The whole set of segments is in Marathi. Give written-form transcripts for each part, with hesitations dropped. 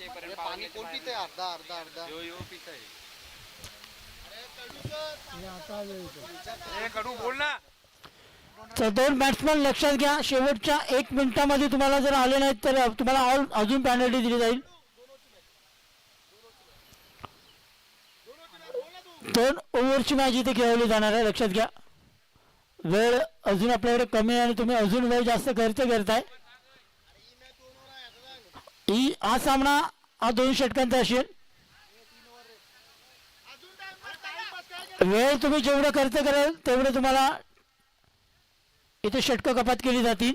पाणी कोण पिते अर्धा अर्धा अर्धा कडू बोल ना. तर दोन बॅट्समन लक्षात घ्या, शेवटच्या 1 मिनिटामध्ये तुम्हाला जर आले नाहीत तर तुम्हाला अजून पॅनल्टी दिली जाईल. 2 ओव्हरची मॅच इथे खेळवली जाणार आहे, लक्षात घ्या. वेळ अजून आपल्याकडे कमी आहे आणि तुम्ही अजून वेळ जास्त खर्च करताय. हा सामना 2 षटकांचा असेल. वेळ तुम्ही जेवढं खर्च कराल तेवढं तुम्हाला इथे षटकं कपात केली जातील.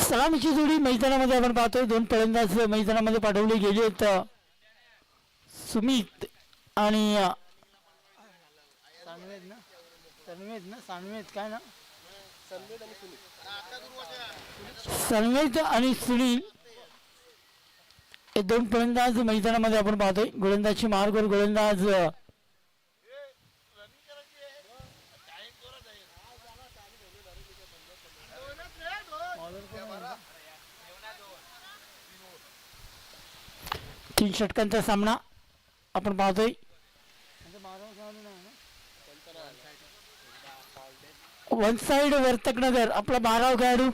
सलामीची जोडी मैदानामध्ये आपण पाहतोय. 2 फलंदाज मैदानामध्ये पाठवले गेले आहेत, सुमित आणि सन्मित आणि सुनील हे 2 फलंदाज मैदानामध्ये आपण पाहतोय. गोलंदाजची मार्गवर गोलंदाज तीन षटकांचा सामना आपण पाहतोय. वन साइड वर्तकनगर आपला 12वा खेळाडू.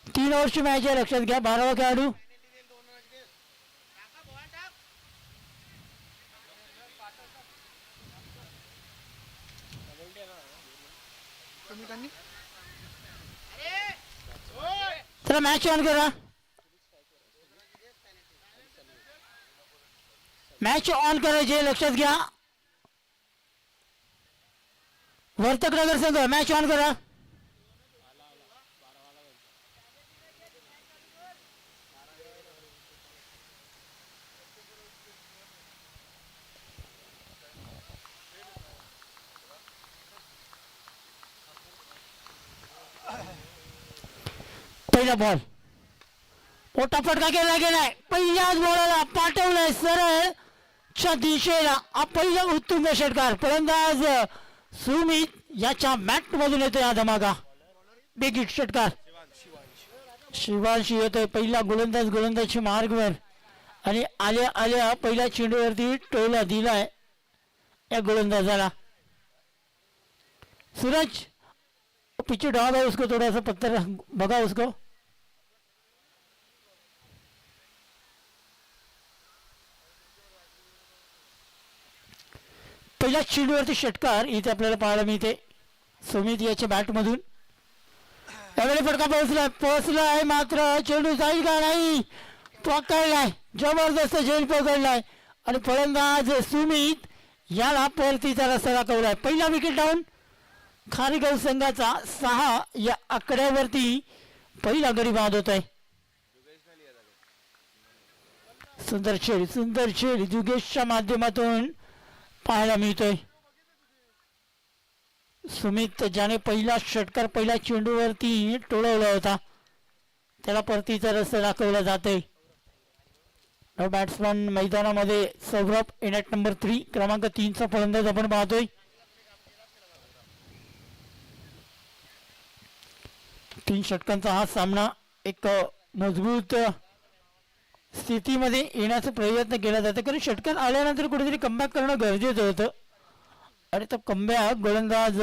3 ओव्हरची मॅच आहे, लक्षात घ्या. 12वा खेळाडू चला मॅच ऑन करा. मॅच ऑन करायचे, लक्षात घ्या. वर्तकनगर संघ मॅच ऑन करा. पहिला बॉल मोठा फटका केला गेलाय. पहिल्याच बॉलला पाठवलंय सरळ च्या दिशेला. पहिला उत्तुंग षटकार फलंदाज सुमित याच्या मॅट मधून येतो. या धमाका बिग हिट षटकार शिवांशी येतोय. पहिला गोलंदाजची मार्गवर आणि आल्या आल्या पहिल्या चेंडूवरती टोला दिलाय या गोलंदाजाला. सूरज पीछे डॉग है उसको थोड़ा सा पत्थर भगा उसको. पहिल्या चेंडूवरती षटकार इथे आपल्याला पाहायला मिळते सुमित याच्या बॅट मधून. त्यावेळी फटका पोहोचलाय मात्र चेंडू जाईल का नाही. पकडलाय, जबरदस्त झेल पकडलाय आणि फलंदाज सुमित याला परतीचा रस्ता दाखवलाय. पहिला विकेट डाऊन. खारीगाव संघाचा 6 या आकड्यावरती पहिला गडी बाद होत आहे. सुंदर खेळ जुगेशच्या माध्यमातून पाहायला मिळतोय. सुमित ज्याने पहिला षटकार पहिल्या चेंडूवरती टोळवला होता त्याला परतीचा रस्ता दाखवला जातोय. बॅट्समन मैदानामध्ये सौरभ इनॅट नंबर 3 क्रमांक 3 चा फलंदाज आपण पाहतोय. 3 षटकांचा हा सामना एक मजबूत स्थितीमध्ये येण्याचा प्रयत्न केला जातो. कारण षटकार आल्यानंतर कुठेतरी कमबॅक करणं गरजेचं होतं आणि तो कमबॅक गोलंदाज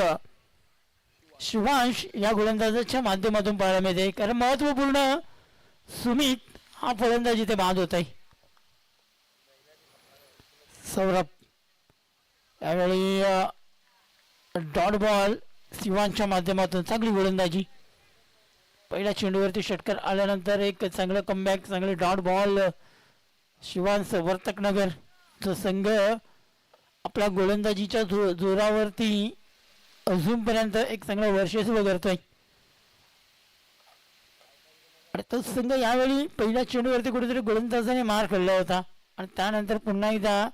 शिवांश या गोलंदाजाच्या माध्यमातून पाहायला मिळते. कारण महत्वपूर्ण सुमित हा फलंदाज इथे बाद होत आहे. सौरभ यावेळी डॉट बॉल शिवांशच्या माध्यमातून चांगली गोलंदाजी. पहिल्या चेंडूवरती षटकार आल्यानंतर एक चांगलं कमबॅक, चांगले डॉट बॉल. शिवांश वर्तकनगर जो संघ आपल्या गोलंदाजीच्या जोरावरती अजूनपर्यंत एक चांगलं वर्चस्व करतोय आणि तो संघ यावेळी पहिल्या चेंडूवरती कुठेतरी गोलंदाजाने मार खाल्ला होता आणि त्यानंतर पुन्हा एकदा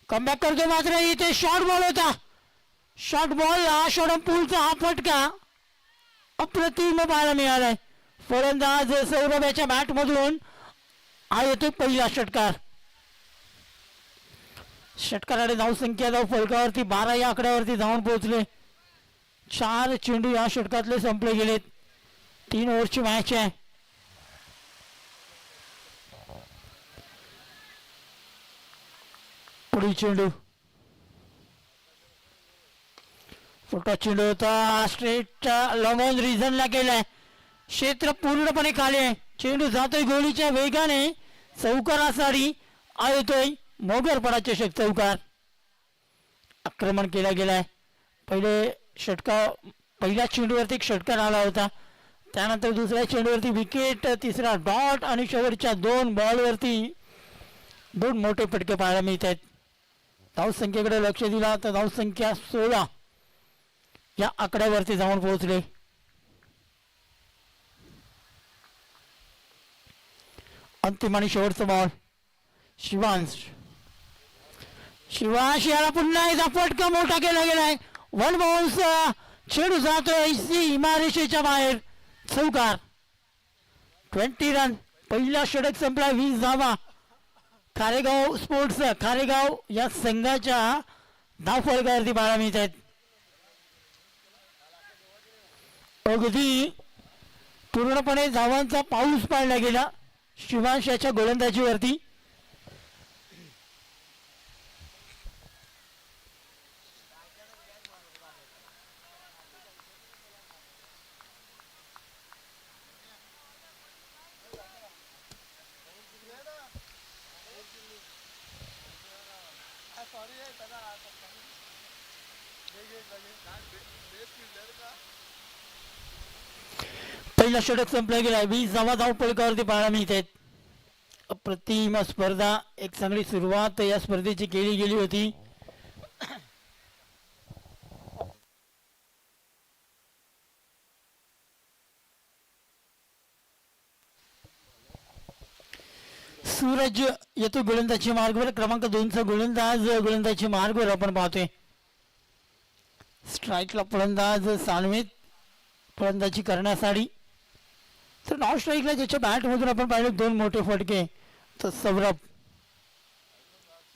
कमबॅक करतो. मात्र इथे शॉर्ट बॉल होता शॉर्ट बॉल आषाढ पूलचा हा फटका अप्रतिम पाहायला मिळालाय. फलंदाज सौरभ याच्या बॅटमधून हा येतोय पहिला षटकार. षटकाराने धावसंख्या धाव फलकावरती 12 या आकड्यावरती धावून पोहोचले. 4 चेंडू या षटकातले संपले गेलेत. 3 ओव्हरची मॅच आहे. पुढील चेंडू मोठा चेंडू होता. स्ट्रेटच्या लॉंग ऑन रिझनला गेलाय. क्षेत्र पूर्णपणे खाली आहे. चेंडू जातोय गोळीच्या वेगाने चौकारासाठी येतोय मोगरपडा चषक चौकार. आक्रमण केला गेलाय. पहिल्या चेंडूवरती एक षटकार आला होता. त्यानंतर दुसऱ्या चेंडूवरती विकेट, तिसरा डॉट आणि शेवटच्या 2 बॉलवरती 2 मोठे फटके पाहायला मिळत आहेत. धावसंख्येकडे लक्ष दिला तर धावसंख्या 16 या आकड्यावरती जाऊन पोहोचले. अंतिम आणि शेवटचा बॉल. शिवांश याला पुन्हा एकदा फटका मोठा केला गेलाय. 1 बाउन्स. चेंडू जातोय सीमारेषेच्या बाहेर. चौकार. 20 रन. पहिला षटक संपला. 20 धावा खारेगाव स्पोर्ट्स खारेगाव या संघाच्या धावफलकावरती पाहायला मिळत आहेत. अगदी पूर्णपणे धावांचा पाऊस पाडला गेला शिवांश याच्या गोलंदाजीवरती. पहिला षटक संपला गेला. 20 धावा धावफलकावरती पाहायला मिळतात. अप्रतिम स्पर्धा. एक चांगली सुरुवात या स्पर्धेची केली गेली होती. सूरज येतो गोलंदाजी मार्गावर. क्रमांक 2चा गोलंदाजी मार्गावर आपण पाहतोय. स्ट्राईकला फलंदाज सानवेत फलंदाजी करण्यासाठी. तर नॉन स्ट्राईकला ज्याच्या बॅटमधून आपण पाहिले 2 मोठे फटके तर सौरभ.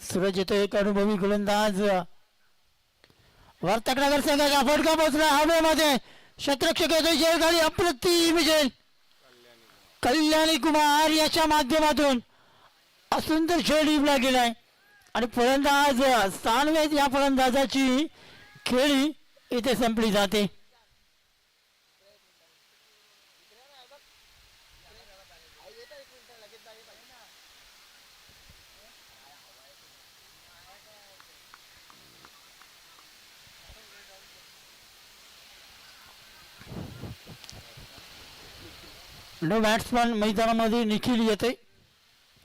सूरज येतो एक अनुभवी गोलंदाज. वर्तकनगर संघाचा फटका पोहोचला हवेमध्ये. शतरक्षक येतोय जेलखाली. अप्रतिम जेल. कल्याणी कुमार याच्या माध्यमातून सुंदर खेळ निवडला गेलाय आणि फलंदाज सानवेत या फलंदाजाची खेळी इथे संपली जाते. नो बॅट्समन मैदानामध्ये निखिल येते.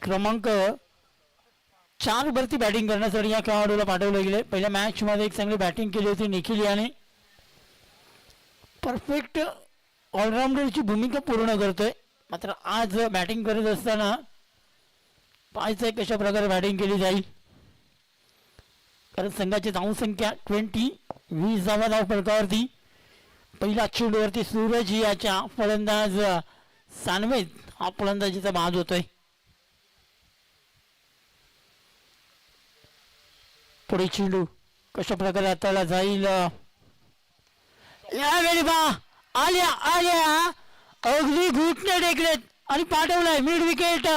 क्रमांक 4 वरती बॅटिंग करण्यासाठी या खेळाडूला पाठवले गेले. पहिल्या मॅच मध्ये एक चांगली बॅटिंग केली होती निखिल याने. परफेक्ट ऑलराऊंडरची भूमिका पूर्ण करतोय. मात्र आज बॅटिंग करत असताना पाहायचंय कशा प्रकारे बॅटिंग केली जाईल. कारण संघाची धावसंख्या 20 धावा धावफलकावरती. पहिल्या चेंडूवरती सूरज याच्या फलंदाज सानवेत हा फलंदाजीचा बाद होतोय. पुढे चेंडू कशा प्रकारे हाताला जाईल. यावेळी आल्या अगदी घुटणे टेकलेत आणि पाठवलाय मिड विकेट.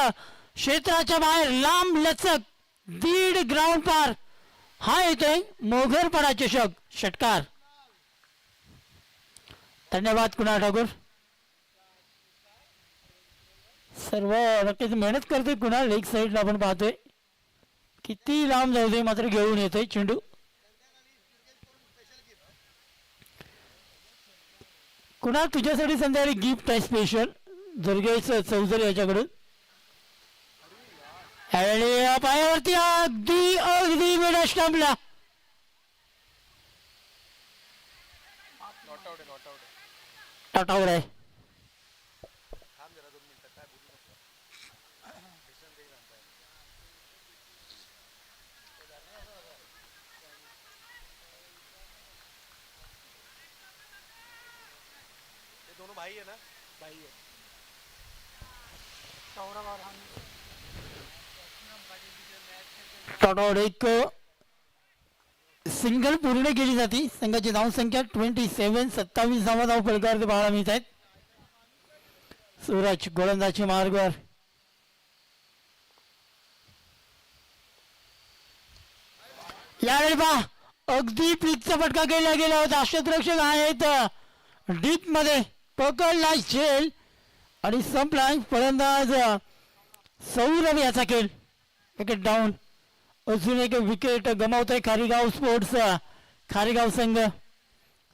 क्षेत्राच्या बाहेर लांब लचक 1.5 ग्राउंड पार. हा येतोय मोगरपडा चषक षटकार. धन्यवाद कुणाल ठाकूर. सर्व नक्कीच मेहनत करतोय कुणाल. लेग साईडला आपण पाहतोय किती लांब जाऊ दे मात्र घेऊन येतोय चेंडू. कुणाल तुझ्यासाठी संध्याकाळी गिफ्ट आहे स्पेशल दुर्गेश चौधरी याच्याकडून. यावेळी पायावरती अगदी मिड स्टंपला. नॉट आउट आहे. टॉटॉड एक सिंगल पूर्ण केली जाते. संघाची धावसंख्या 27. 27 धावा धाव फलकावरती पाहायला मिळत आहेत. सूरज गोलंदाजी मार्गावर यावेळी पहा अगदी पिचचा फटका केला गेला होता. क्षेत्ररक्षक आहेत डीप मध्ये पकडला झेल आणि संपला. फलंदाज सौरभ याचा खेळ. Wicket down. अजून एक विकेट गमावतोय खारीगाव स्पोर्ट्स. खारीगाव संघ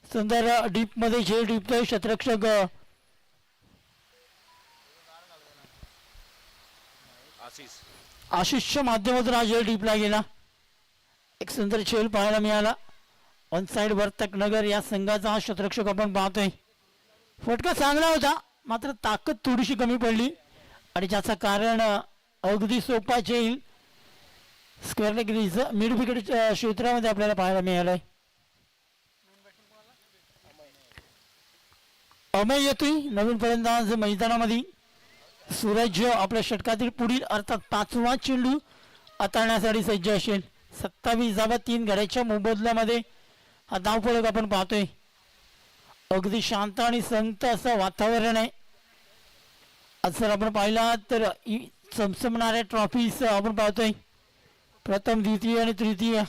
सुंदर डीप मध्ये झेल टिपतोय. क्षेत्ररक्षक आशिषच्या माध्यमातून हा झेल टिपला गेला. एक सुंदर खेळ पाहायला मिळाला. ऑन साइड वर्तक नगर या संघाचा हा क्षेत्ररक्षक आपण पाहतोय. फटका चांगला होता मात्र ताकद थोडीशी कमी पडली आणि ज्याचं कारण अगदी सोपा झेल स्क्वेअर लेग मिड विकेट क्षेत्रामध्ये आपल्याला पाहायला मिळालंय. अमय येतोय नवीन फलंदाज मैदानामध्ये. सूरज आपल्या षटकातील पुढील अर्थात 5वा चेंडू हाताळण्यासाठी सज्ज असेल. 27 धावा 3 गड्याच्या मोबदल्यामध्ये हा धावफलक आपण पाहतोय. अगदी शांत आणि संत असं वातावरण आहे. आज जर आपण पाहिला तर चमचमणाऱ्या ट्रॉफीज आपण पाहतोय. प्रथम द्वितीय आणि तृतीय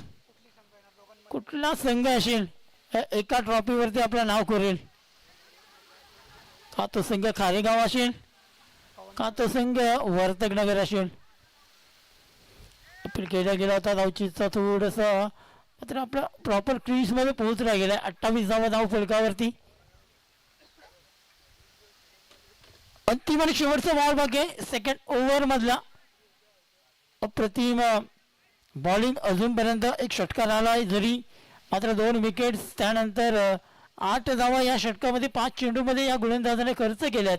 कुठला संघ असेल एका ट्रॉफीवरती आपलं नाव करेल. का तो संघ खारेगाव असेल का तो संघ वर्तक नगर असेल. अपील केला गेला होता धावचीचा थोडंसं मात्र आपल्या प्रॉपर क्रीज मध्ये पोहोचला गेलाय. 28 धावा धाव फलकावरती. अंतिम आणि शेवटचा बॉल बघे सेकंड ओव्हर मधला. अप्रतिम बॉलिंग अजूनपर्यंत. एक षटकार आलाय जरी मात्र 2 विकेट्स. त्यानंतर 8 धावा या षटकामध्ये 5 चेंडूमध्ये या गोलंदाजाने खर्च केल्यात.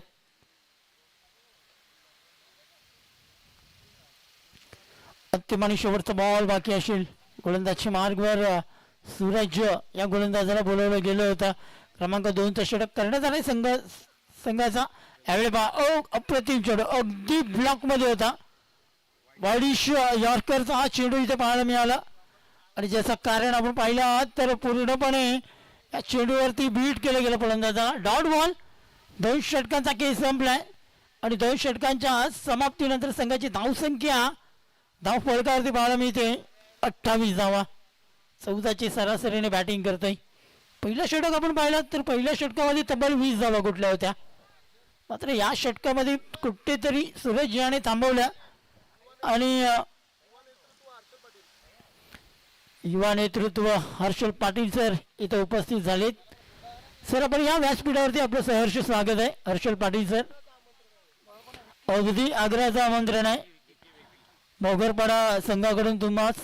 अंतिम आणि शेवटचा बॉल बाकी असेल. गोलंदाजी मार्गवर सूरज या गोलंदाजाला बोलवलं गेलं होतं. क्रमांक 2चा षटक करण्यात आलाय संघाचा. यावेळी अप्रतिम चेंडू अगदी ब्लॉक मध्ये होता. बॉडिश यॉर्करचा हा चेंडू इथे पाहायला मिळाला आणि ज्याचं कारण आपण पाहिलं तर पूर्णपणे या चेंडूवरती बीट केलं गेलं फलंदाजाला. Dot ball. 2 षटकांचा केस संपलाय आणि 2 षटकांच्या समाप्तीनंतर संघाची धावसंख्या धाव फलकावरती पाहायला मिळते 28 धावा. 14ची सरासरीने बॅटिंग करतोय. पहिला षटक आपण पाहिला तर पहिल्या षटकामध्ये तब्बल 20 धावा कुठल्या होत्या मात्र या षटकामध्ये कुठेतरी सूरज याने थांबवल्या आणि युवा नेतृत्व हर्षल पाटील सर इथे उपस्थित झालेत. सर आपण या व्यासपीठावरती आपलं सहर्ष स्वागत आहे. हर्षल पाटील सर अगदी आग्रहाचं आमंत्रण आहे मोगरपाडा संघाकडून तुम्हाच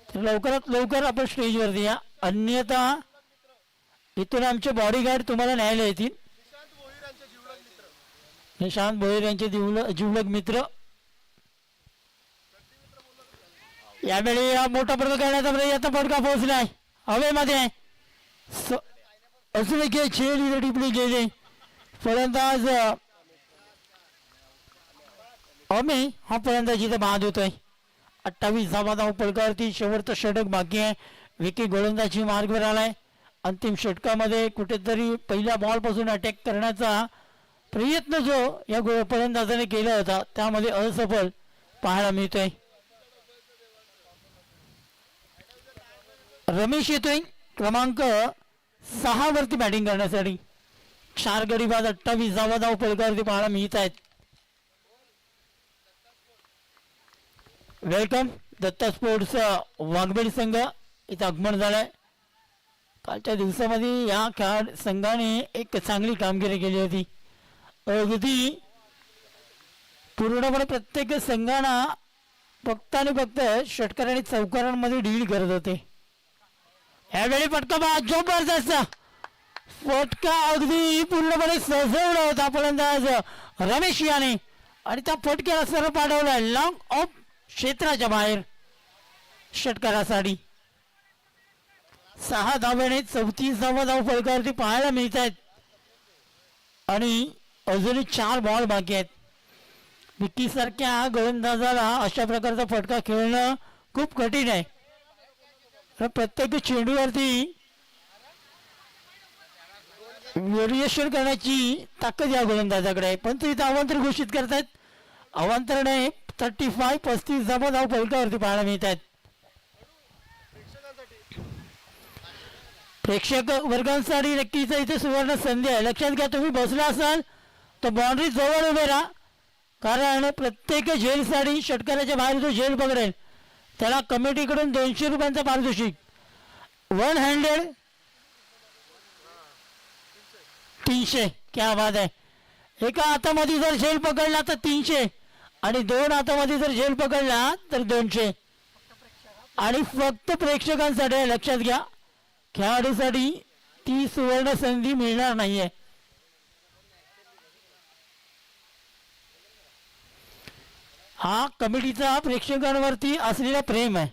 तर लवकरात लवकर आपण स्टेजवरती या. अन्यथा इथून आमचे बॉडीगार्ड तुम्हाला न्यायला येतील. निशांत भोईर यांचे जिवलग मित्र. यावेळी मोठा प्रयोग करण्याचा प्रयत्न फटका पोहोचलाय हवेमध्ये. अजून एक खेळ इथे टिपली गेले. फलंदाज अमे हा फलंदाज इथे बाद होतोय. 28 धावा धाव फलकावरती. शेवटचं षटक बाकी आहे. विकी गोलंदाजी मार्गवर आलाय. अंतिम षटकामध्ये कुठेतरी पहिल्या बॉल पासून अटॅक करण्याचा प्रयत्न जो या फलंदाजाने केला होता त्यामध्ये असफल पाहायला मिळतोय. रमेश येतोय क्रमांक 6 वरती बॅटिंग करण्यासाठी. 4 गडी बाद 28 धावा धाव फलकावरती पाहायला मिळत आहेत. वेलकम दत्ता स्पोर्ट्स वाघबेड संघ इथं आगमन झालंय. कालच्या दिवसामध्ये या संघाने एक चांगली कामगिरी केली होती. अगदी पूर्णपणे प्रत्येक संघाना फक्त आणि फक्त षटकार आणि चौकारांमध्ये डील करत होते. यावेळी फटका जबरदस्त फटका अगदी पूर्णपणे सजवला होता फलंदाज रमेश याने आणि त्या फटक्याला सरळ पाठवला लॉंग ऑफ क्षेत्राच्या बाहेर षटकारासाठी. 6 धाव्याने 34 धावा धाव फलकावरती पाहायला मिळत आहेत. आणि अजूनही 4 बॉल बाकी आहेत. विकीसारख्या गोलंदाजाला अशा प्रकारचा फटका खेळणं खूप कठीण आहे. तर प्रत्येक चेंडूवरती व्हेरिएशन करण्याची ताकद या गोलंदाजाकडे आहे. पण ते इथं अवांतर घोषित करतात. अवांतरणे 35 धावा फलकावरती पाहायला मिळत आहेत. प्रेक्षक वर्गांसाठी नक्कीच इथे सुवर्ण संधी आहे. लक्षात घ्या, तुम्ही बसला असाल तर बाउंड्री जवळ उभे राहा, कारण प्रत्येक झेलसाठी षटकाराच्या बाहेर जो झेल पकडेल त्याला कमिटीकडून 200 रुपयांचा पारितोषिक. 1 हँडेड 300. क्या बात आहे. एका हातामध्ये जर झेल पकडला तर 300 आणि 2 हातामध्ये जर झेल पकडला तर 200. आणि फक्त प्रेक्षकांसाठी लक्षात घ्या, खेळाडूसाठी ती सुवर्ण संधी मिळणार नाहीये. हा कमिटीचा प्रेक्षकांवरती असलेला प्रेम आहे.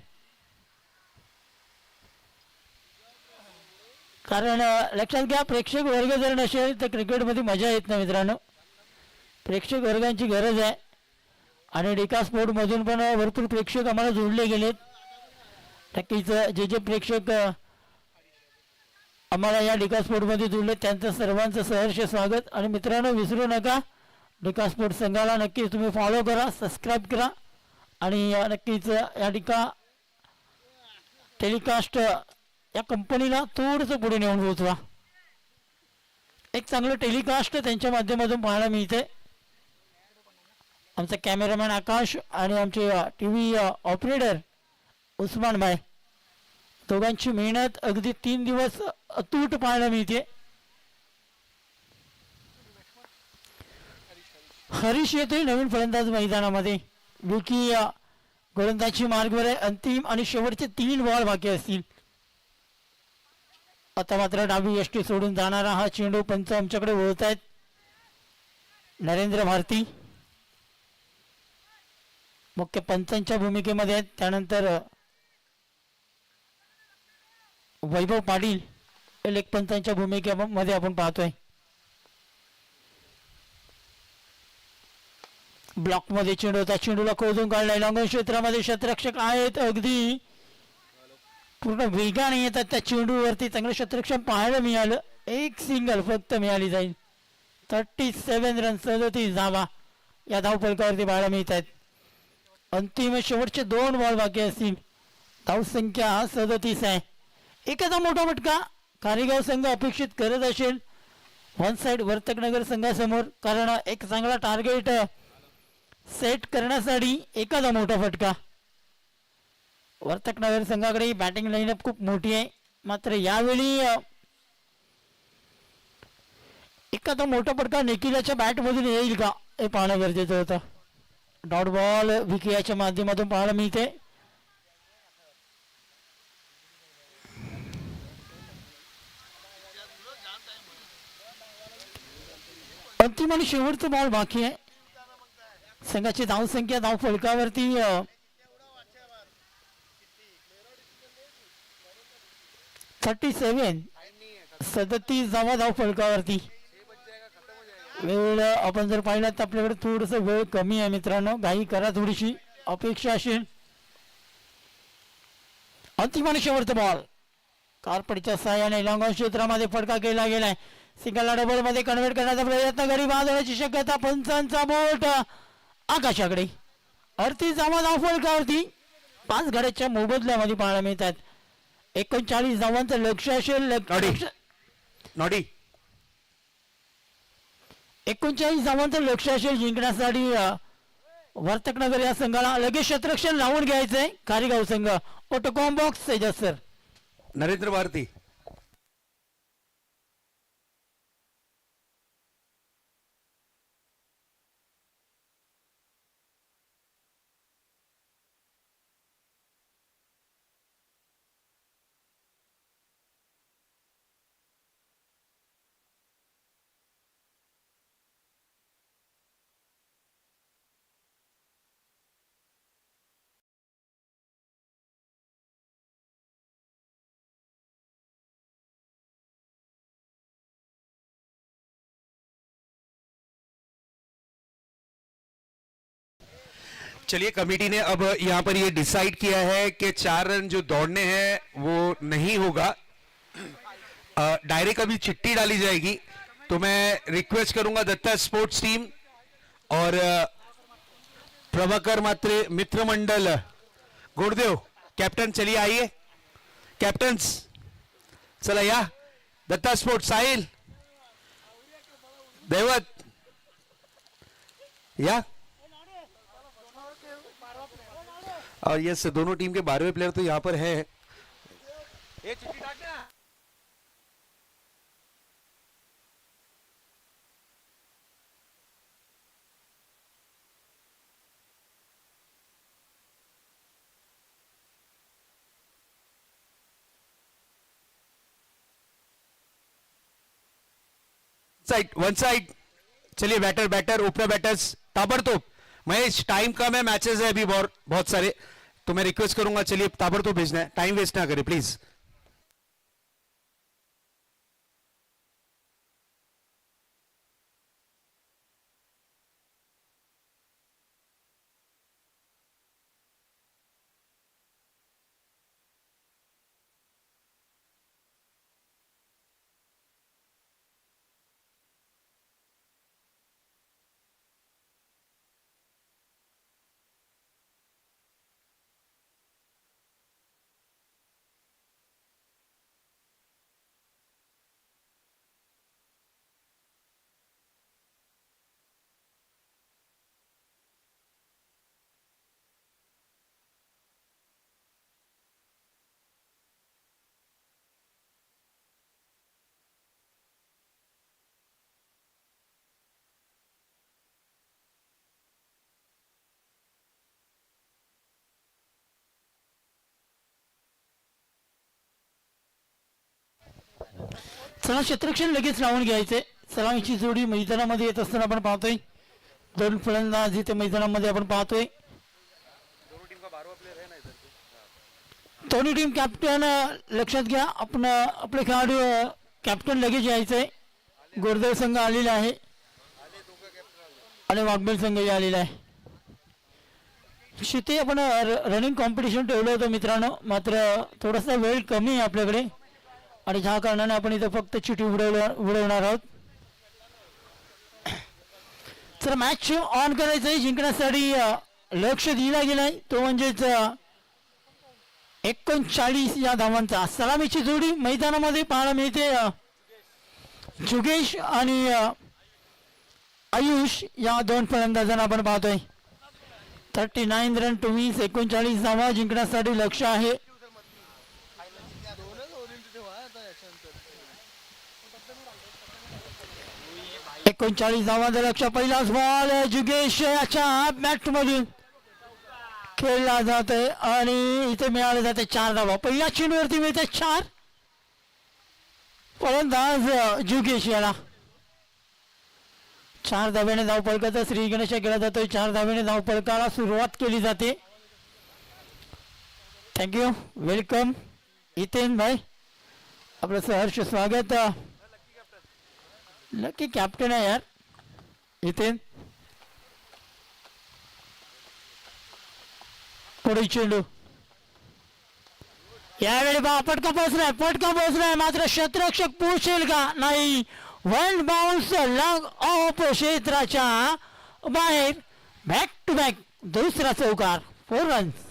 कारण लक्षात घ्या, प्रेक्षक वर्ग जर नसेल तर क्रिकेटमध्ये मजा येत नाही मित्रांनो. प्रेक्षक वर्गांची गरज आहे आणि डिका स्पोर्टमधून पण भरपूर प्रेक्षक आम्हाला जोडले गेलेत. नक्कीच जे जे प्रेक्षक आम्हाला या डिका स्पोर्टमध्ये जोडले त्यांचं सर्वांचं सहर्ष स्वागत. आणि मित्रांनो, विसरू नका, डिका स्पोर्ट संघाला नक्कीच तुम्ही फॉलो करा, सबस्क्राईब करा आणि नक्कीच या डिका टेलिकास्ट या कंपनीला थोडंसं पुढे नेऊन पोहोचवा. एक चांगलं टेलिकास्ट त्यांच्या माध्यमातून पाहायला मिळते. आमचा कॅमेरामॅन आकाश आणि आमचे TV ऑपरेटर उस्मान भाई, दोघांची मेहनत अगदी 3 दिवस अतूट पाहायला मिळते. हरीश येतोय नवीन फलंदाज मैदानामध्ये. विकी गोलंदाजी मार्गवर आहे. अंतिम आणि शेवटचे 3 बॉल बाकी असतील. आता मात्र डावी यष्टी सोडून जाणारा हा चेंडू पंच आमच्याकडे वळत आहेत. नरेंद्र भारती मुख्य पंचांच्या भूमिकेमध्ये आहेत. त्यानंतर वैभव पाटील लेग पंचांच्या भूमिकेमध्ये आपण पाहतोय. ब्लॉक मध्ये चेंडू होता, चेंडूला खोदून काढलाय. लॉंगॉन क्षेत्रामध्ये क्षेत्ररक्षक आहेत, अगदी पूर्ण वेगाने येतात त्या चेंडूवरती. चांगलं क्षेत्ररक्षण पाहायला मिळालं. एक सिंगल फक्त मिळाली जाईल. 37 रन 37 धावा या धावफलकावरती पाहायला मिळत आहेत. अंतिम शेवटचे 2 बॉल बाकी असतील. धावसंख्या 37 आहे. एखादा मोठा फटका कारेगाव संघ अपेक्षित करत असेल वन साइड वर्तकनगर संघासमोर, कारण एक चांगला टार्गेट सेट करण्यासाठी एखादा मोठा फटका. वर्तकनगर संघाकडे बॅटिंग लाईनअप खूप मोठी आहे, मात्र यावेळी एखादा मोठा फटका निखिलाच्या बॅटमधून येईल का हे पाहणं गरजेचं होतं. डॉट बॉल विकियाच्या माध्यमातून पाहायला मिळते. अंतिम आणि शेवटचा बॉल बाकी आहे. संघाची धावसंख्या धाव फलकावरती 37 धावा धाव फलकावरती. वेळ आपण जर पाहिला तर आपल्याकडे थोडस वेळ कमी आहे मित्रांनो, घाई करा थोडीशी, अपेक्षा असेल. अंतिम आणि शेवटचा बॉल कारपडीच्या सहाय्याने लॉंगॉन क्षेत्रामध्ये फटका केला गेलाय. सिंगलला डबल मध्ये कन्व्हर्ट करण्याचा प्रयत्न, गडी बांधण्याची शक्यता. पंचांचा बोट आकाशाकडे. 38 धावा धाव फलकावरती 5 गड्याच्या मोबदल्यामध्ये पाहायला मिळतात. 39 धावांचं लक्ष असेल. 39 धावांचं लक्ष असेल जिंकण्यासाठी वर्तकनगर या संघाला. लगेच क्षेत्ररक्षण लावून घ्यायचंय कारेगाव संघ. Autocomp box Tejas sir. नरेंद्र भारती. चलिए कमेटी ने अब यहाँ पर ये डिसाइड किया है कि 4 रन जो दौड़ने हैं वो नहीं होगा, डायरेक्ट अभी चिट्ठी डाली जाएगी। तो मैं रिक्वेस्ट करूंगा दत्ता स्पोर्ट्स टीम और प्रभाकर मात्रे मित्र मंडल गुड़देव कैप्टन, चलिए आइए कैप्टन्स, चला या दत्ता स्पोर्ट्स, साहिल दैवत या। और यस दोनों टीम के 12वें प्लेयर तो यहां पर है। ये चिट्ठी डालना। वन साइड, चलिए बैटर ओपनर बैटर्स ताबड़तोड़। महेश टाइम कम है, मैचेस है अभी बहुत सारे, तो मैं रिक्वेस्ट करूंगा चलिए ताबड़तोड़ भेजना है, टाइम वेस्ट ना करें प्लीज। चला क्षेत्ररक्षण लगेच लावून घ्यायचे। सलामीची जोडी मैदानामध्ये येत असताना आपण पाहतोय, दोन फलंदाज इथे मैदानामध्ये आपण पाहतोय। दोन्ही टीम कॅप्टन लक्षात घ्या, आपण आपले खेळाडू कॅप्टन लगेच यायचंय। गोरदेव संघ आलेला आहे आणि वाघबेल संघ आलेला आहे। शिते आपण रनिंग कॉम्पिटिशन ठेवलं होतं मित्रांनो, मात्र थोडासा वेळ कमी आहे आपल्याकडे आणि ज्या कारणाने आपण इथं फक्त चिठी उडवणार आहोत। तर मॅच ऑन करायचं आहे, जिंकण्यासाठी लक्ष दिला गेलाय तो म्हणजेच 39 या धावांचा। सलामीची जोडी मैदानामध्ये पाहायला मिळते, जुगेश आणि आयुष या दोन फलंदाजांना आपण पाहतोय। 39 रन टू मिस, 39 धावा जिंकण्यासाठी लक्ष आहे। 39 धावांचं लक्ष, पहिलाच बॉल जुगेश याच्या बॅट मधून खेळला जातोय आणि इथे मिळाले जाते 4 धावा। पहिल्या चेंडूवरती मिळते 4, फलंदाज जुगेश याला 4 धावेने धाव फलकाचा श्री गणेश केला जातोय। 4 धावेने धाव फलकाला सुरुवात केली जाते। थँक्यू, वेलकम इतेन भाई, आपलं सहर्ष स्वागत। लकी कॅप्टन आहे यार इथे। पुढे चेंडू, यावेळी पटका पोहोचलाय, मात्र क्षेत्ररक्षक पोहोचेल का नाही। वन बाउन्स लॉंग ऑफ क्षेत्राच्या बाहेर, बॅक टू बॅक दुसरा चौकार, 4 रन्स।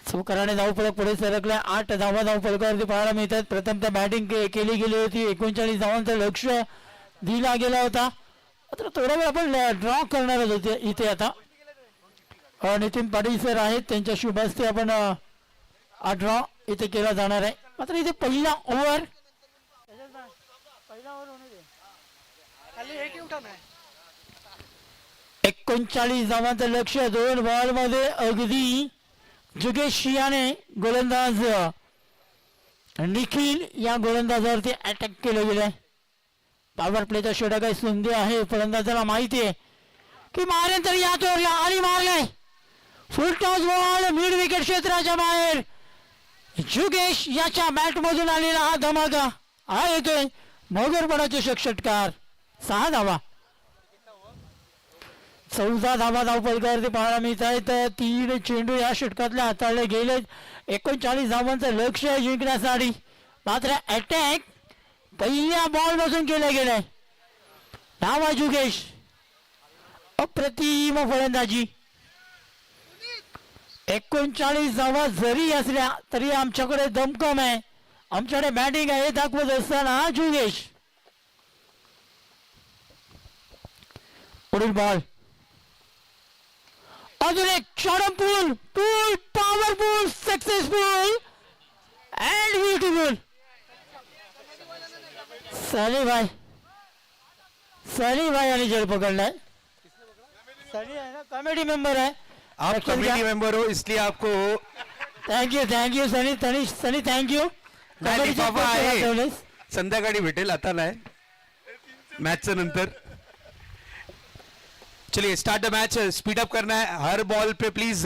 चौकाराने धावफलक पुढे सरकल्या, 8 धावा धावफलकावरती पाहायला मिळतात। प्रथमतः बॅटिंग केली गेली होती, 39 धावांचं लक्ष दिला गेला होता, मात्र थोडा वेळ आपण ड्रॉ करणार होते इथे। आता नितीन पाटील सर आहेत, त्यांच्या शुभ हस्ते आपण हा ड्रॉ इथे केला जाणार आहे। मात्र इथे पहिला ओव्हर 39 धावांचं लक्ष, 2 बॉल मध्ये अगदी जुगेश याने गोलंदाज निखिल या गोलंदाजावरती अटॅक केलं गेलंय। पॉवर प्लेचा षटक आहे, संधी आहे, फलंदाजाला माहिती आहे की मारेन तर या तोरला आणि मारलाय। Full toss ball mid wicket क्षेत्राच्या बाहेर, जुगेश याच्या बॅट मधून आलेला हा धमाका, हा येतोय मगरपणाचे षटकार, 6 धावा। 14 धावा धावपलकावरती पाहायला मिळत आहेत. 3 चेंडू या षटकातले हाताळले गेले. 39 धावांचं लक्ष्य जिंकण्यासाठी मात्र अटॅक पहिल्या बॉल पासून केला गेलाय. नावा जुगेश अप्रतिम फलंदाजी. 39 धावा जरी असल्या तरी आमच्याकडे दमकम आहे, आमच्याकडे बॅटिंग आहे दाखवत असताना जुगेश. पुढील बॉल अजून एक short pull pull powerful successful and beautiful. Sunny भाई यांनी जल पकडलाय. सनी आहे ना, कमिटी मेंबर आहे. आप कमेटी मेंबर हो इसलिए आपको थँक्यू सनी थँक्यू. नाही, बाबा आहे. संध्याकाळी भेटेल, आता नाही, मैच नंतर. चलिए start the match. Speed up करना है हर बॉल पे प्लीज.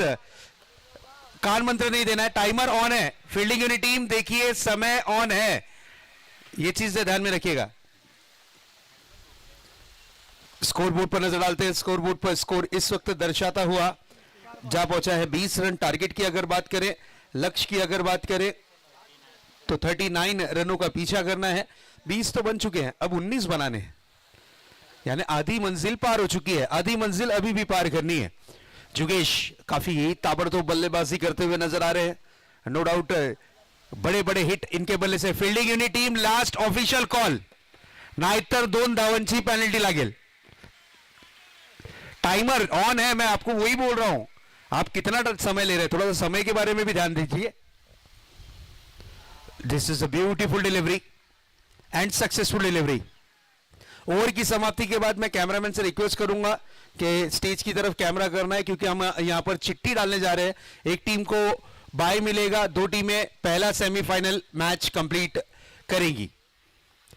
कान मंत्र नहीं देना है. टाइमर ऑन है. फील्डिंग यूनिट टीम देखिए समय ऑन है, ये चीज ध्यान में रखिएगा. स्कोर बोर्ड पर नजर डालते हैं. स्कोर बोर्ड पर स्कोर इस वक्त दर्शाता हुआ जा पहुंचा है 20 रन. टारगेट की अगर बात करें, लक्ष्य की अगर बात करें तो 39 रनों का पीछा करना है. 20 तो बन चुके हैं, अब 19 बनाने हैं, यानी आधी मंजिल पार हो चुकी है. आधी मंजिल अभी भी पार करनी है. जुगेश काफी ताबड़तोड़ बल्लेबाजी करते हुए नजर आ रहे हैं. नो डाउट बड़े बड़े हिट इनके बल्ले से. Fielding unit team last official call, नाहीतर 2 धावांची पेनल्टी लागेल. टाइमर ऑन है, मैं आपको वही बोल रहा हूं. आप कितना समय ले रहे हैं, थोड़ा सा समय के बारे में भी ध्यान दीजिए. This is a beautiful delivery and successful delivery. Over की समाप्ति के बाद मैं कैमरामैन से रिक्वेस्ट करूंगा कि स्टेज की तरफ कैमरा करना है, क्योंकि हम यहां पर चिट्ठी डालने जा रहे हैं. एक टीम को बाय मिलेगा, 2 टीमें पहला सेमीफाइनल मैच कंप्लीट करेंगी.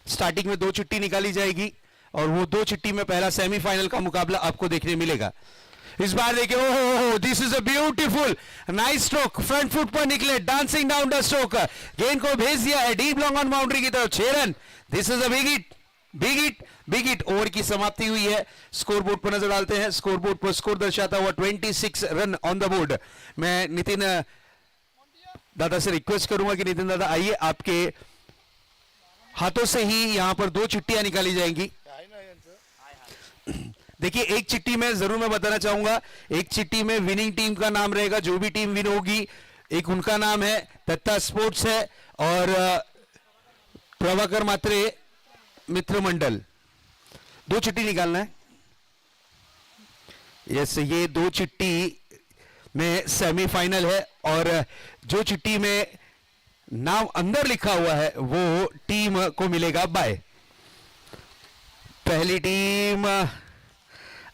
स्टार्टिंग में 2 चिट्ठी निकाली जाएगी और वो 2 चिट्ठी में पहला सेमीफाइनल का मुकाबला आपको देखने मिलेगा. इस बार देखिए, ओहो, this is a beautiful nice stroke. Front foot पर निकले, डांसिंग डाउन द स्ट्रोक, गेंद को भेज दिया है डीप लॉन्ग ऑन बाउंड्री की तरफ. 6 run. This is a big hit, big hit, big hit. Over की समाप्ति हुई है. स्कोर बोर्ड पर नजर डालते हैं. स्कोर बोर्ड पर स्कोर दर्शाता हुआ 26 रन ऑन द बोर्ड. मैं नितिन दादा से रिक्वेस्ट करूंगा कि नितिन दादा आइए, आपके हाथों से ही यहां पर 2 चिट्ठियां निकाली जाएंगी. देखिए, एक चिट्ठी में जरूर मैं बताना चाहूंगा, एक चिट्ठी में विनिंग टीम का नाम रहेगा, जो भी टीम विन होगी, एक उनका नाम है, दत्ता स्पोर्ट्स है, और प्रभाकर मात्रे मित्र मंडल. 2 चिट्ठी निकालना है. यस, ये 2 चिट्ठी में सेमीफाइनल है, और जो चिट्ठी में नाम अंदर लिखा हुआ है वो टीम को मिलेगा बाय. पहली टीम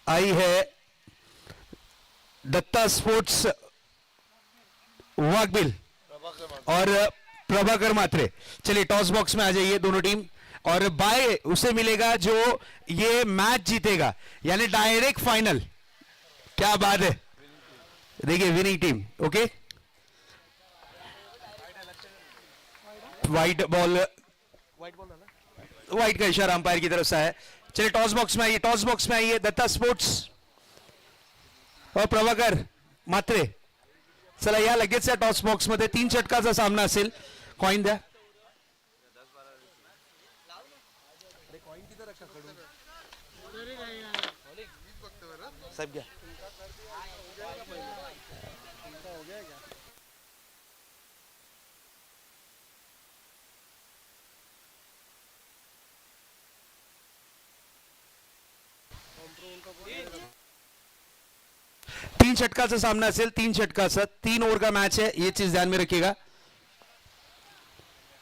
आई है दत्ता स्पोर्ट्स वाघबिल और प्रभाकर मात्रे. चलिए टॉस बॉक्स में आ जाइए दोनों टीम. और बाय उसे मिलेगा जो ये मैच जीतेगा, यानी डायरेक्ट फाइनल. क्या बात है. देखिए, winning team. Okay, white ball, white का इशारा अंपायर की तरफ से है. चलिए टॉस बॉक्स में आइए, टॉस बॉक्स में आइए. दत्ता स्पोर्ट्स और प्रभाकर मात्रे. चला या लगेच या टॉस बॉक्स मध्ये 3 षटकाचा सामना असेल. कॉइन द्या. साहेब घ्या. तीन षटकाचा सामना असेल. 3 षटकाचा 3 ओवर का मैच है, ये चीज ध्यान में रखिएगा.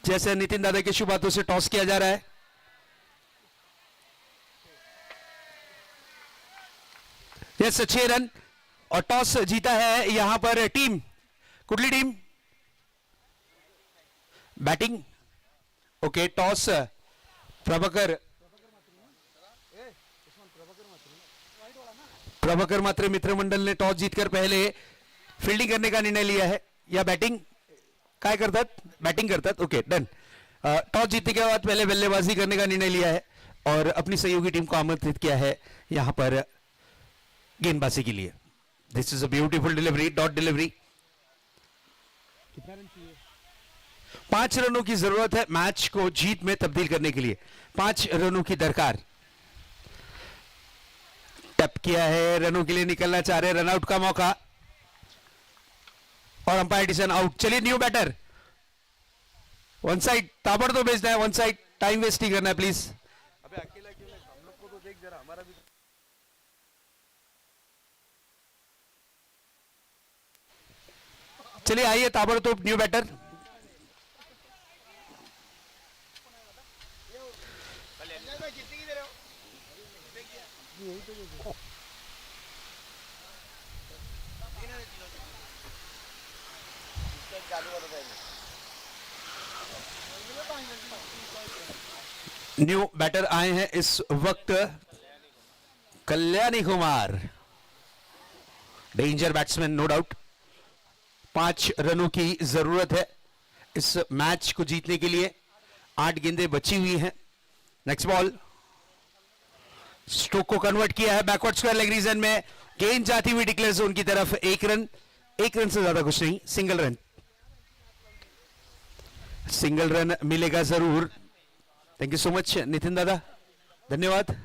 जैसे नितिन दादा के शुभ हाथों से टॉस किया जा रहा है. यस, 6 रन और टॉस जीता है यहां पर टीम. कुठली team? Batting. Okay, toss Prabhakar Mhatre Mitra Mandal ने टॉस जीतकर पहले फील्डिंग करने का निर्णय लिया है, या बैटिंग काय करतात? बैटिंग करतात. Okay, done. टॉस जीतने के बाद पहले बल्लेबाजी करने का निर्णय लिया है और अपनी सहयोगी टीम को आमंत्रित किया है यहां पर गेंदबाजी के लिए. This is a beautiful delivery, dot delivery. 5 रनों की जरूरत है मैच को जीत में तब्दील करने के लिए. 5 रनों की दरकार. टप किया है, रनों के लिए निकलना चाह रहे, रन आउट का मौका और अंपायर डिसीजन आउट. चलिए न्यू बैटर. वन साइड ताबड़तोड़ भेजना है, वन साइड. टाइम वेस्ट नहीं करना है प्लीज. अबे अकेला क्यों है? हम लोग को तो देख जरा, हमारा भी. चलिए आइए ताबड़तोड़ न्यू बैटर. न्यू बैटर आए हैं इस वक्त Kalyani Kumar. Danger batsman no doubt. 5 रनों की जरूरत है इस मैच को जीतने के लिए. 8 गेंदें बची हुई हैं. Next ball. स्ट्रोक को कन्वर्ट किया है बैकवर्ड स्क्वायर लेग रीजन में. गेंद जाती हुई डिक्लेयर जोन की तरफ. 1 रन, 1 रन से ज्यादा कुछ नहीं. सिंगल रन, सिंगल रन मिलेगा जरूर. Thank you so much Nitin दादा, धन्यवाद.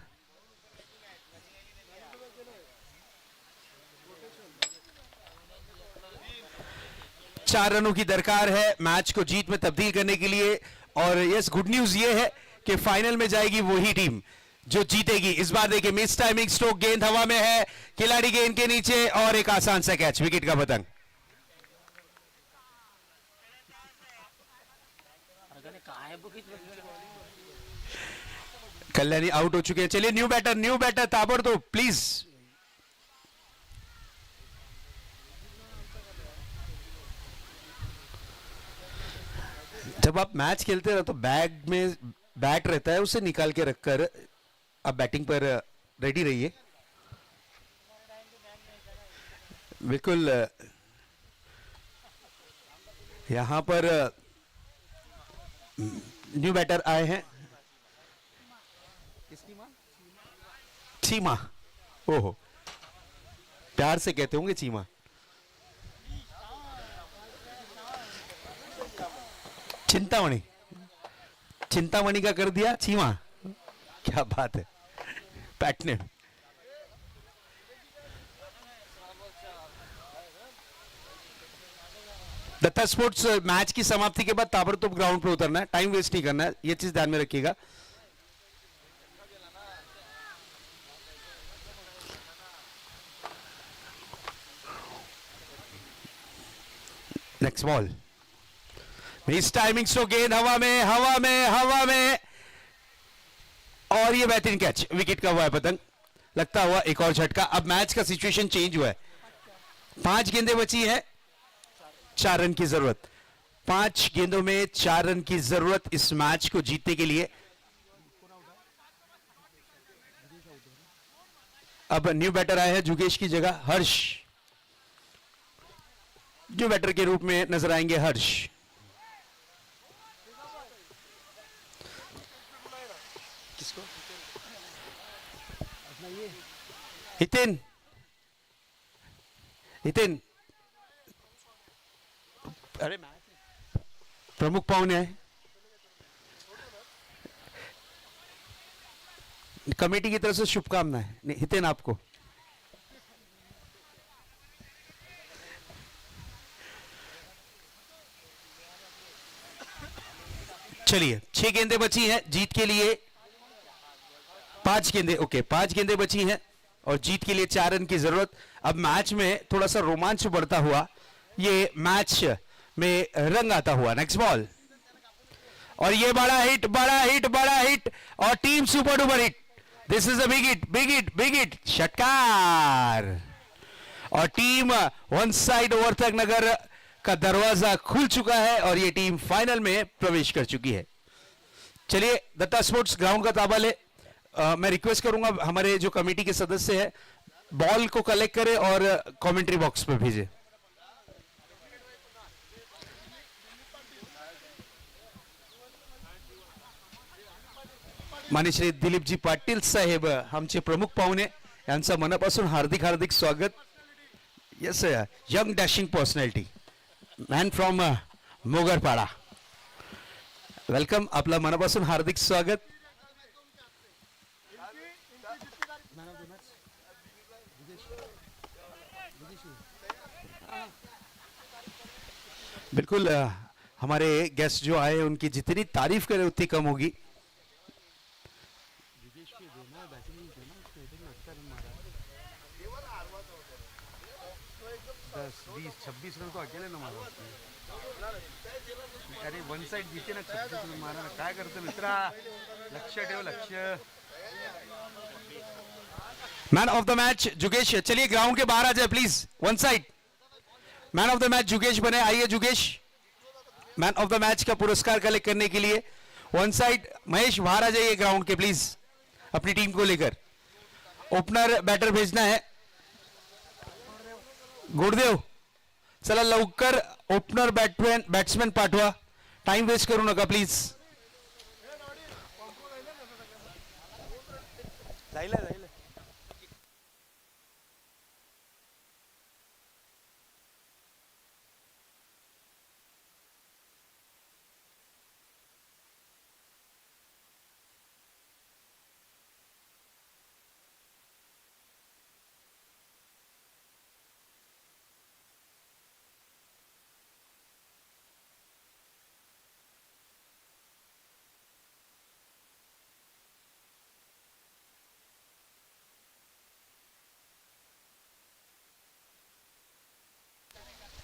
चार रनों की दरकार है मैच को जीत में तब्दील करने के लिए. और यस, गुड न्यूज ये है कि फाइनल में जाएगी वही टीम जो जीतेगी. इस बार देखिए मिस टाइमिंग स्ट्रोक, गेंद हवा में है, खिलाड़ी गेंद के नीचे और एक आसान सा कैच, विकेट का पतंग. कल्याणी आउट हो चुके हैं. चलिए न्यू बैटर ताबड़तोड़ प्लीज. जब आप मैच खेलते रहो तो बैग में बैट रहता है, उसे निकाल के रखकर आप बैटिंग पर रेडी रहिए. बिल्कुल. यहां पर न्यू बैटर आए हैं. चीमा. ओहो, प्यार से कहते होंगे चीमा. चिंतामणि, चिंतामणि का कर दिया चीमा. क्या बात है. पैटने. दत्ता स्पोर्ट्स मैच की समाप्ति के बाद ताबड़तोड़ ग्राउंड पर उतरना है. टाइम वेस्ट नहीं करना है, यह चीज ध्यान में रखिएगा. Next ball. Miss timing stroke, गेंद हवा में, हवा में, हवा में और ये बेहतरीन कैच, विकेट का हुआ है पतंग. लगता हुआ एक और झटका. अब मैच का सिचुएशन चेंज हुआ है. 5 गेंदें बची हैं, 4 रन की जरूरत. 5 गेंदों में 4 रन की जरूरत इस मैच को जीतने के लिए. अब न्यू बैटर आए हैं जुगेश की जगह हर्ष. न्यू बैटर के रूप में नजर आएंगे हर्ष. किसको? हितेन. हितेन, अरे प्रमुख पाहुणे आहे. कमेटी की तरफ से शुभकामनाएं. हितेन आपको. चलिए 6 गेंदें बची हैं जीत के लिए. 5 गेंदें, ओके 5 गेंदें बची हैं और जीत के लिए 4 रन की जरूरत. अब मैच में थोड़ा सा रोमांच बढ़ता हुआ ये मैच में रंग आता हुआ. नेक्स्ट बॉल और ये बड़ा हिट, बड़ा हिट, बड़ा हिट और team super duper hit. This is a big hit, big hit, big hit. षटकार और टीम वन साइड ओवरथक नगर का दरवाजा खुल चुका है और ये टीम फाइनल में प्रवेश कर चुकी है. चलिए दत्ता स्पोर्ट्स ग्राउंड का ताबा ले. मैं रिक्वेस्ट करूंगा हमारे जो कमेटी के सदस्य हैं बॉल को कलेक्ट करें और कमेंट्री बॉक्स पे भेजें. माननीय श्री दिलीपजी पाटील साहेब आमचे प्रमुख पाहुणे यांचं मनापासून हार्दिक हार्दिक स्वागत. Yes young dashing personality man from Mogarpada, welcome. आपलं मनापासून हार्दिक स्वागत. बिल्कुल हमारे गेस्ट जो आए उनकी जितनी तारीफ करें उतनी कम होगी. 10-20-26 रन तो अकेले ना मारा उसने. अरे वन साइड जीते ना 26 रन मारा ना. काय करतो मित्रा, लक्ष ठेव लक्ष. मैन ऑफ द मैच जुगेश, चलिए ग्राउंड के बाहर आ जाए please. One side man of the match जुगेश बने. आइए जुगेश, मैन ऑफ द मैच का पुरस्कार कलेक्ट करने के लिए वन साइड. महेश बाहर आ जाइए ग्राउंड के प्लीज, अपनी टीम को लेकर. ओपनर बैटर भेजना है. गुरुदेव चला लवकर ओपनर बॅट्समॅन पाठवा. टाइम वेस्ट करू नका प्लीज. जायला जायला.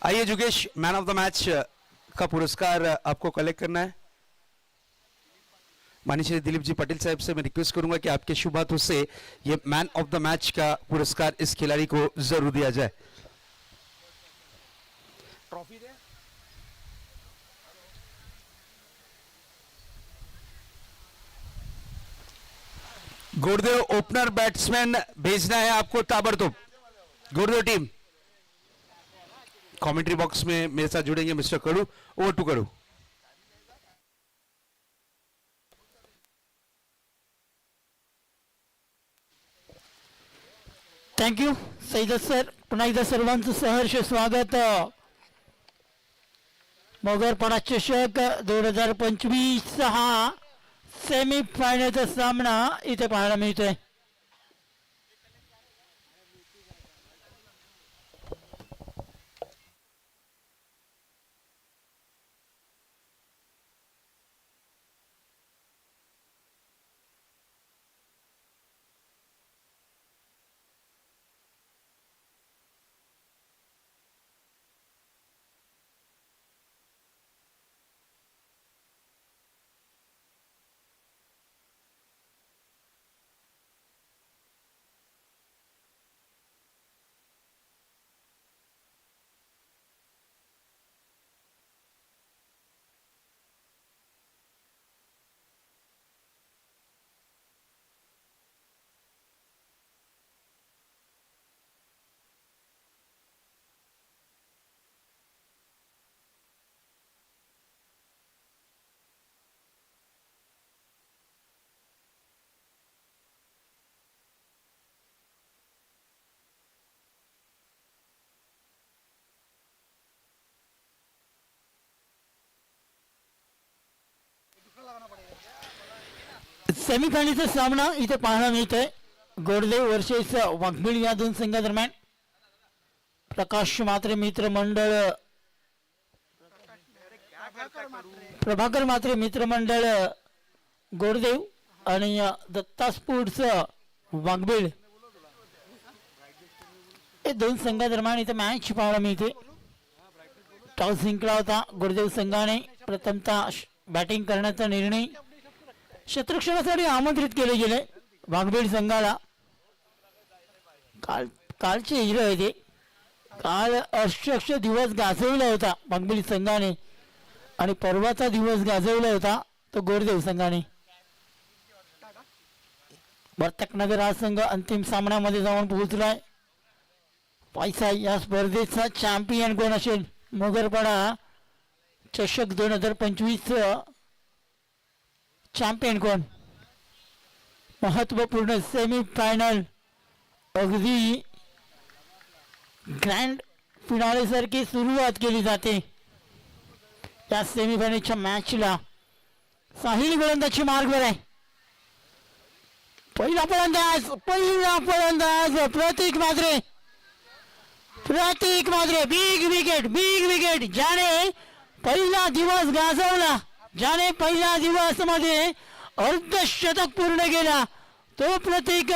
आइए जुगेश, मैन ऑफ द मैच का पुरस्कार आपको कलेक्ट करना है. माननीय श्री दिलीप जी पटेल साहब से मैं रिक्वेस्ट करूंगा कि आपके शुभ हाथों से ये मैन ऑफ द मैच का पुरस्कार इस खिलाड़ी को जरूर दिया जाए. ट्रॉफी दे. गुरुदेव ओपनर बैट्समैन भेजना है आपको ताबड़तोड़. गुरुदेव टीम कमेंट्री बॉक्स में मेरे साथ जुड़ेंगे mister Kadu. Over to Kadu. Thank you Saidat sir. पुन्हा एकदा सर्वांचं सहर्ष स्वागत. मोगरपाडा चषक 2025 हा सेमी फायनलचा सामना इथे पाहायला मिळतोय. सेमीफायनलचा सामना इथे पाहायला मिळतोय. गोडदेव वर्सेस वाघबिळ या दोन संघादरम्यान. प्रकाश मात्रे मित्रमंडळ, प्रभाकर मात्रे मित्रमंडळ गोडदेव आणि दत्ता स्पोर्ट्स वाघबिळ हे दोन संघादरम्यान इथे मॅच पाहायला मिळते. टॉस जिंकला होता गोडदेव संघाने. प्रथमतः बॅटिंग करण्याचा निर्णय क्षेत्ररक्षणासाठी आमंत्रित केले गेले वाघबीड संघाला. कालचे हिरो आहे ते. काल अक्षरशः दिवस गाजवला होता वाघबीड संघाने आणि परवाचा दिवस गाजवला होता तो गोरदेव संघाने. वर्तकनगर हा संघ अंतिम सामन्यामध्ये जाऊन पोहोचलाय. पैसा या स्पर्धेचा चॅम्पियन कोण असेल? मोगरपाडा चषक 2025 चॅम्पियन कोण? महत्वपूर्ण सेमी फायनल अगदी ग्रँड फिनाले सारखी सुरुवात केली जाते या सेमीफायनलच्या मॅचला. साहिल गोलंदाजी मार्गवर आहे. पहिला फलंदाज प्रतीक मात्रे बिग विकेट ज्याने पहिला दिवस गाजवला, ज्याने पहिल्या दिवस मध्ये अर्धशतक पूर्ण केला तो प्रतीक